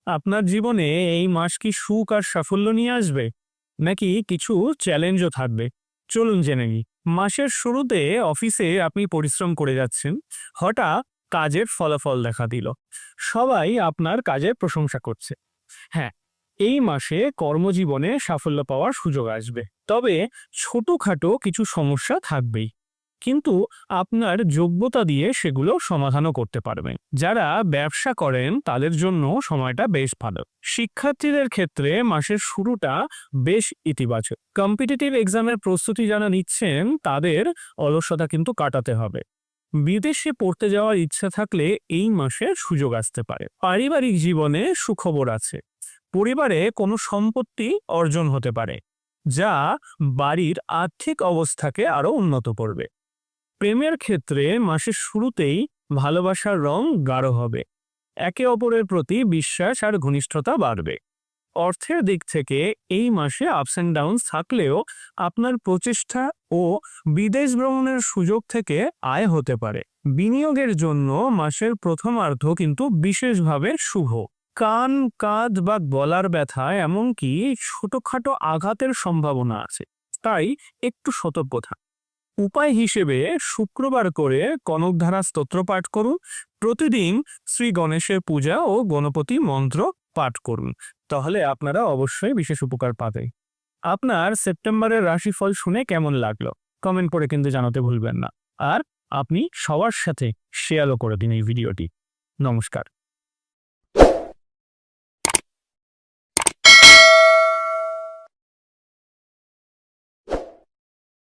আপনার জীবনে এই মাস কি সুখ আর সাফল্য নিয়ে আসবে, নাকি কিছু চ্যালেঞ্জও থাকবে? চলুন জেনে নিই। মাসের শুরুতে অফিসে আপনি পরিশ্রম করে যাচ্ছেন, হঠাৎ কাজের ফলাফল দেখা দিল। সবাই আপনার কাজের প্রশংসা করছে। হ্যাঁ, এই মাসে কর্মজীবনে সাফল্য পাওয়ার সুযোগ আসবে, তবে ছোটখাটো কিছু সমস্যা থাকবেই। কিন্তু আপনার যোগ্যতা দিয়ে সেগুলো সমাধানও করতে পারবেন। যারা ব্যবসা করেন তাদের জন্য সময়টা বেশ ভালো। শিক্ষার্থীদের ক্ষেত্রে মাসের শুরুটা বেশ ইতিবাচক। কম্পিটিটিভ এক্সামের প্রস্তুতি যারা নিচ্ছেন তাদের অলসতা কিন্তু কাটাতে হবে। বিদেশে পড়তে যাওয়ার ইচ্ছা থাকলে এই মাসে সুযোগ আসতে পারে। পারিবারিক জীবনে সুখবর আছে। পরিবারে কোনো সম্পত্তি অর্জন হতে পারে, যা বাড়ির আর্থিক অবস্থাকে আরো উন্নত করবে। প্রেমের ক্ষেত্রে মাসের শুরুতেই ভালোবাসার রং গাঢ় হবে। একে অপরের প্রতি বিশ্বাস আর ঘনিষ্ঠতা বাড়বে। অর্থের দিক থেকে এই মাসে আপস অ্যান্ড ডাউন থাকলেও আপনার প্রচেষ্টা ও বিদেশ ভ্রমণের সুযোগ থেকে আয় হতে পারে। বিনিয়োগের জন্য মাসের প্রথমার্ধ কিন্তু বিশেষভাবে শুভ। কান, কাঁধ বা গলার ব্যথা এমনকি ছোটখাটো আঘাতের সম্ভাবনা আছে, তাই একটু সতর্ক থাকুন। উপায় হিসেবে শুক্রবার করে কনকধারা স্তোত্র পাঠ করুন। প্রতিদিন শ্রী গণেশের পূজা ও গণপতি মন্ত্র পাঠ করুন, তাহলে আপনারা অবশ্যই বিশেষ উপকার পাবেন। আপনার সেপ্টেম্বরের রাশিফল শুনে কেমন লাগলো কমেন্ট করে কিন্তু জানাতে ভুলবেন না। আর আপনি সবার সাথে শেয়ারও করে দিন এই ভিডিওটি। নমস্কার।